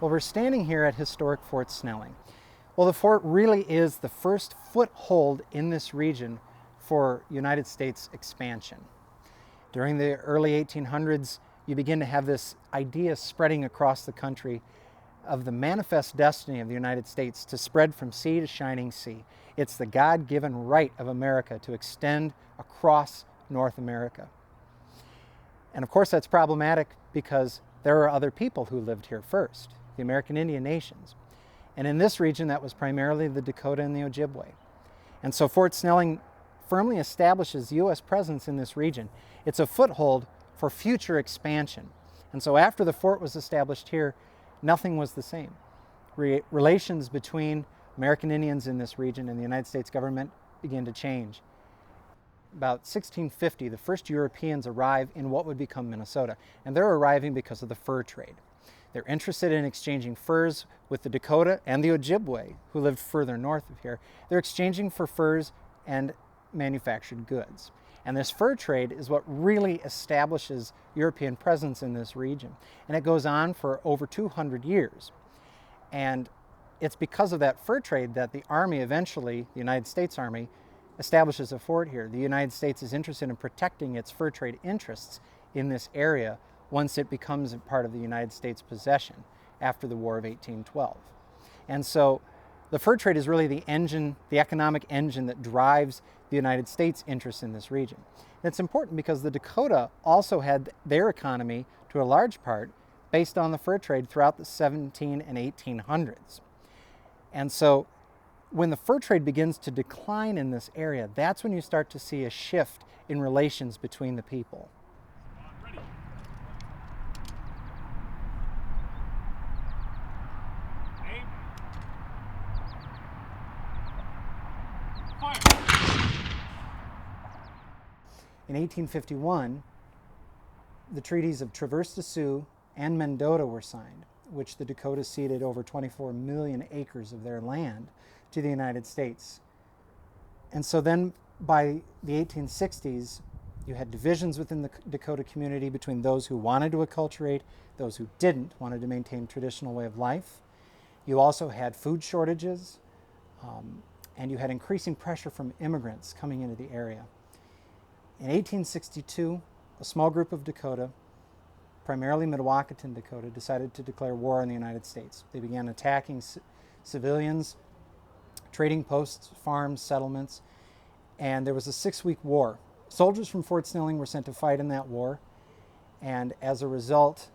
Well, we're standing here at Historic Fort Snelling. Well, the fort really is the first foothold in this region for United States expansion. During the early 1800s, you begin to have this idea spreading across the country of the manifest destiny of the United States to spread from sea to shining sea. It's the God-given right of America to extend across North America. And of course, that's problematic because there are other people who lived here first, the American Indian nations. And in this region, that was primarily the Dakota and the Ojibwe. And so Fort Snelling firmly establishes U.S. presence in this region. It's a foothold for future expansion. And so after the fort was established here, nothing was the same. Relations between American Indians in this region and the United States government began to change. About 1650, the first Europeans arrive in what would become Minnesota, and they're arriving because of the fur trade. They're interested in exchanging furs with the Dakota and the Ojibwe, who lived further north of here. They're exchanging for furs and manufactured goods. And this fur trade is what really establishes European presence in this region. And it goes on for over 200 years. And it's because of that fur trade that the Army eventually, the United States Army, establishes a fort here. The United States is interested in protecting its fur trade interests in this area once it becomes a part of the United States possession after the War of 1812. And so the fur trade is really the engine, the economic engine that drives the United States' interest in this region. And it's important because the Dakota also had their economy, to a large part, based on the fur trade throughout the 17 and 1800s. And so when the fur trade begins to decline in this area, that's when you start to see a shift in relations between the people. In 1851, the Treaties of Traverse de Sioux and Mendota were signed, which the Dakota ceded over 24 million acres of their land to the United States. And so then by the 1860s, you had divisions within the Dakota community between those who wanted to acculturate, those who didn't, wanted to maintain a traditional way of life. You also had food shortages, and you had increasing pressure from immigrants coming into the area. In 1862, a small group of Dakota, primarily Mdewakanton Dakota, decided to declare war on the United States. They began attacking civilians, trading posts, farms, settlements, and there was a 6-week war. Soldiers from Fort Snelling were sent to fight in that war, and as a result,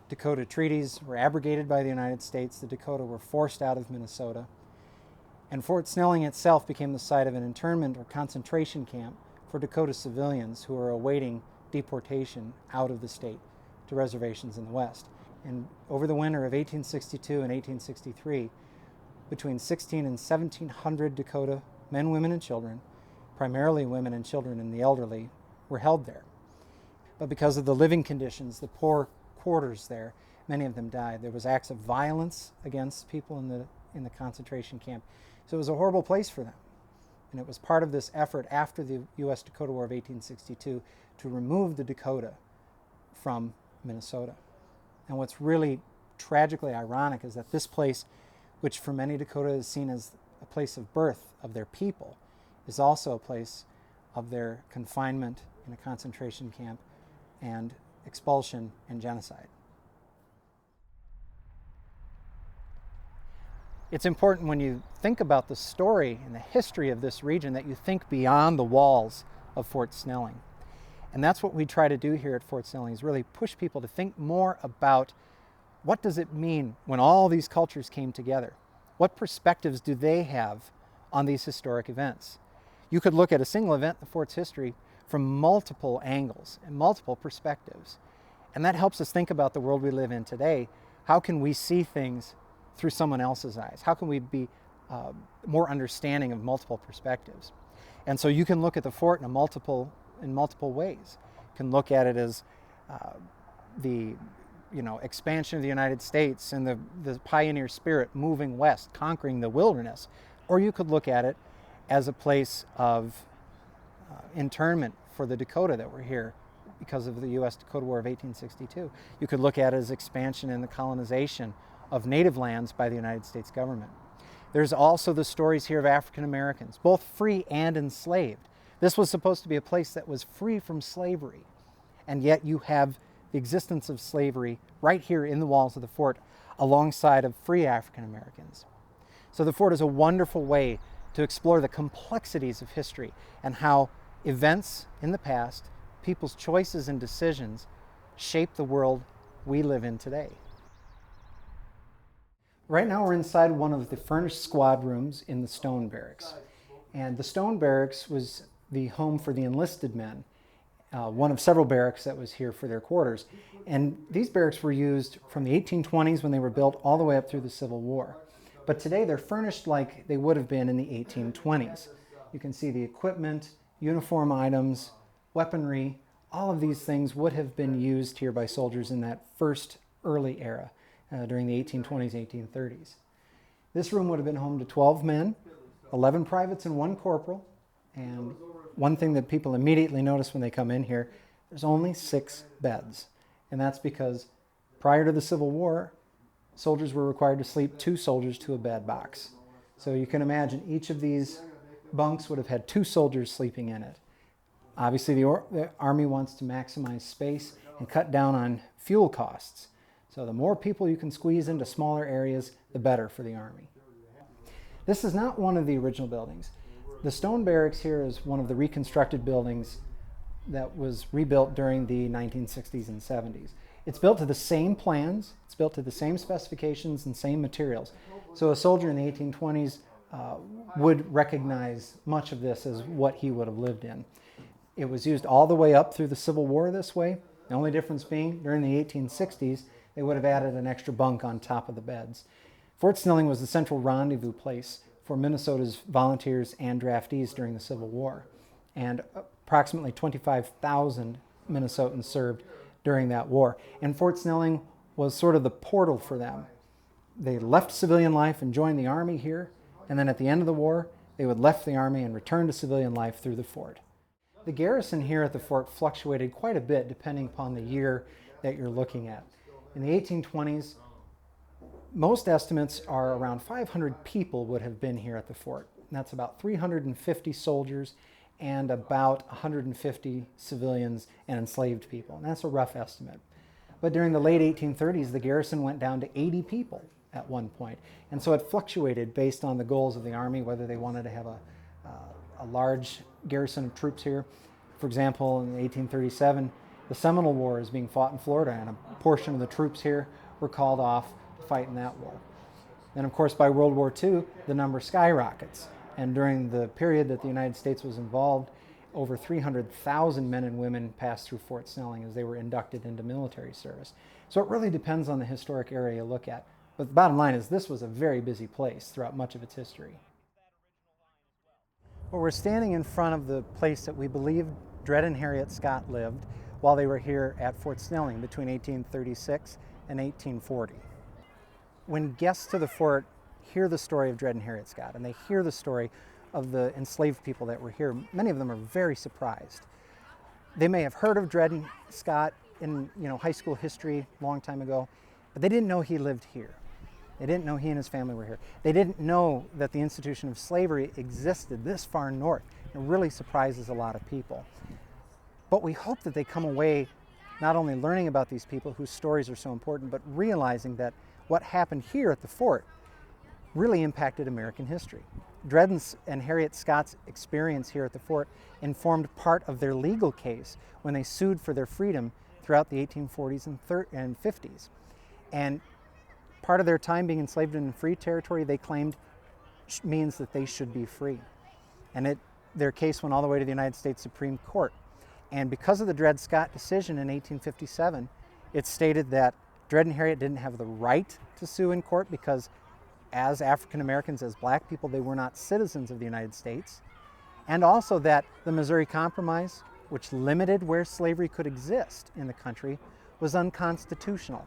Dakota treaties were abrogated by the United States. The Dakota were forced out of Minnesota, and Fort Snelling itself became the site of an internment or concentration camp for Dakota civilians who were awaiting deportation out of the state to reservations in the West. And over the winter of 1862 and 1863, between 1,600 and 1,700 Dakota men, women, and children, primarily women and children and the elderly, were held there. But because of the living conditions, the poor quarters there, many of them died. There was acts of violence against people in the concentration camp. So it was a horrible place for them. And it was part of this effort after the U.S. Dakota War of 1862 to remove the Dakota from Minnesota. And what's really tragically ironic is that this place, which for many Dakota is seen as a place of birth of their people, is also a place of their confinement in a concentration camp and expulsion and genocide. It's important when you think about the story and the history of this region that you think beyond the walls of Fort Snelling. And that's what we try to do here at Fort Snelling, is really push people to think more about what does it mean when all these cultures came together? What perspectives do they have on these historic events? You could look at a single event in the fort's history from multiple angles and multiple perspectives. And that helps us think about the world we live in today. How can we see things through someone else's eyes? How can we be more understanding of multiple perspectives? And so you can look at the fort in multiple ways. You can look at it as the expansion of the United States and the pioneer spirit moving west, conquering the wilderness. Or you could look at it as a place of internment for the Dakota that were here because of the U.S. Dakota War of 1862. You could look at it as expansion and the colonization of native lands by the United States government. There's also the stories here of African Americans, both free and enslaved. This was supposed to be a place that was free from slavery, and yet you have the existence of slavery right here in the walls of the fort alongside of free African Americans. So the fort is a wonderful way to explore the complexities of history and how events in the past, people's choices and decisions shape the world we live in today. Right now we're inside one of the furnished squad rooms in the Stone Barracks. And the Stone Barracks was the home for the enlisted men, one of several barracks that was here for their quarters. And these barracks were used from the 1820s when they were built all the way up through the Civil War. But today they're furnished like they would have been in the 1820s. You can see the equipment, uniform items, weaponry, all of these things would have been used here by soldiers in that first early era during the 1820s, 1830s. This room would have been home to 12 men, 11 privates and 1 corporal. And one thing that people immediately notice when they come in here, there's only 6 beds. And that's because prior to the Civil War, soldiers were required to sleep 2 soldiers to a bed box. So you can imagine each of these bunks would have had 2 soldiers sleeping in it. Obviously, the Army wants to maximize space and cut down on fuel costs. So the more people you can squeeze into smaller areas, the better for the Army. This is not one of the original buildings. The Stone Barracks here is one of the reconstructed buildings that was rebuilt during the 1960s and 70s. It's built to the same plans, it's built to the same specifications and same materials. So a soldier in the 1820s would recognize much of this as what he would have lived in. It was used all the way up through the Civil War this way. The only difference being during the 1860s, they would have added an extra bunk on top of the beds. Fort Snelling was the central rendezvous place for Minnesota's volunteers and draftees during the Civil War. And approximately 25,000 Minnesotans served during that war. And Fort Snelling was sort of the portal for them. They left civilian life and joined the Army here, and then at the end of the war, they would left the Army and return to civilian life through the fort. The garrison here at the fort fluctuated quite a bit depending upon the year that you're looking at. In the 1820s, most estimates are around 500 people would have been here at the fort. And that's about 350 soldiers and about 150 civilians and enslaved people. And that's a rough estimate. But during the late 1830s, the garrison went down to 80 people at one point. And so it fluctuated based on the goals of the Army, whether they wanted to have a large garrison of troops here. For example, in 1837, the Seminole War is being fought in Florida, and a portion of the troops here were called off to fight in that war. Then, of course, by World War II, the number skyrockets. And during the period that the United States was involved, over 300,000 men and women passed through Fort Snelling as they were inducted into military service. So it really depends on the historic area you look at. But the bottom line is this was a very busy place throughout much of its history. Well, we're standing in front of the place that we believe Dred and Harriet Scott lived while they were here at Fort Snelling between 1836 and 1840. When guests to the fort hear the story of Dred and Harriet Scott, and they hear the story of the enslaved people that were here, many of them are very surprised. They may have heard of Dred and Scott in high school history a long time ago, but they didn't know he lived here. They didn't know he and his family were here. They didn't know that the institution of slavery existed this far north. It really surprises a lot of people. But we hope that they come away not only learning about these people whose stories are so important, but realizing that what happened here at the fort really impacted American history. Dred and Harriet Scott's experience here at the fort informed part of their legal case when they sued for their freedom throughout the 1840s and 50s. And part of their time being enslaved in free territory, they claimed means that they should be free. And their case went all the way to the United States Supreme Court. And because of the Dred-Scott decision in 1857, it stated that Dred and Harriet didn't have the right to sue in court because as African Americans, as black people, they were not citizens of the United States. And also that the Missouri Compromise, which limited where slavery could exist in the country, was unconstitutional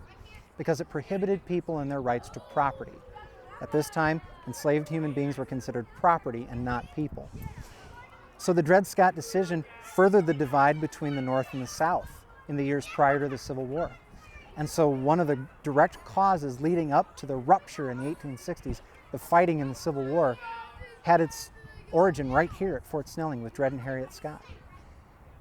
because it prohibited people in their rights to property. At this time, enslaved human beings were considered property and not people. So the Dred-Scott decision furthered the divide between the North and the South in the years prior to the Civil War. And so one of the direct causes leading up to the rupture in the 1860s, the fighting in the Civil War, had its origin right here at Fort Snelling with Dred and Harriet Scott.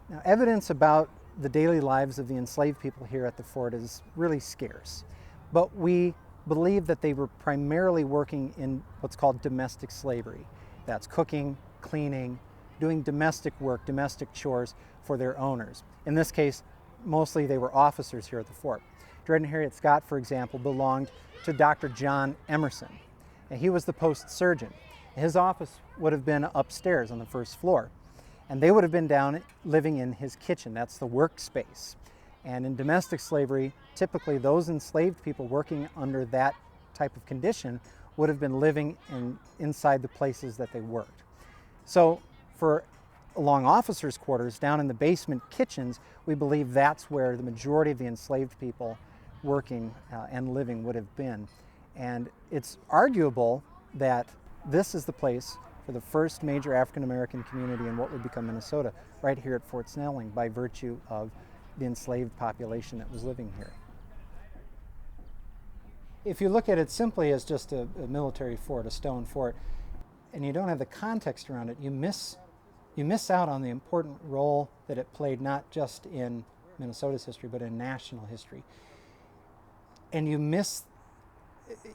Now, evidence about the daily lives of the enslaved people here at the fort is really scarce, but we believe that they were primarily working in what's called domestic slavery. That's cooking, cleaning, doing domestic work, domestic chores for their owners. In this case, mostly they were officers here at the fort. Dred and Harriet Scott, for example, belonged to Dr. John Emerson, and he was the post surgeon. His office would have been upstairs on the first floor, and they would have been down living in his kitchen. That's the workspace. And in domestic slavery, typically those enslaved people working under that type of condition would have been living inside the places that they worked. So for along officers' quarters, down in the basement kitchens, we believe that's where the majority of the enslaved people working and living would have been. And it's arguable that this is the place for the first major African American community in what would become Minnesota, right here at Fort Snelling, by virtue of the enslaved population that was living here. If you look at it simply as just a military fort, a stone fort, and you don't have the context around it, you miss out on the important role that it played not just in Minnesota's history, but in national history. And you miss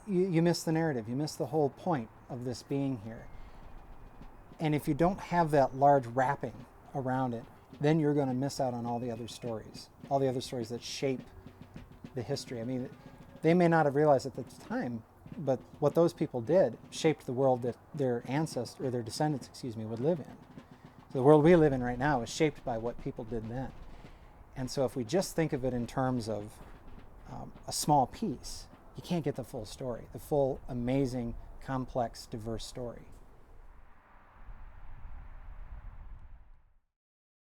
the narrative, you miss the whole point of this being here. And if you don't have that large wrapping around it, then you're going to miss out on all the other stories that shape the history. I mean, they may not have realized at the time, but what those people did shaped the world that their ancestors, or their descendants, would live in. So the world we live in right now is shaped by what people did then. And so if we just think of it in terms of a small piece, you can't get the full story, the full, amazing, complex, diverse story.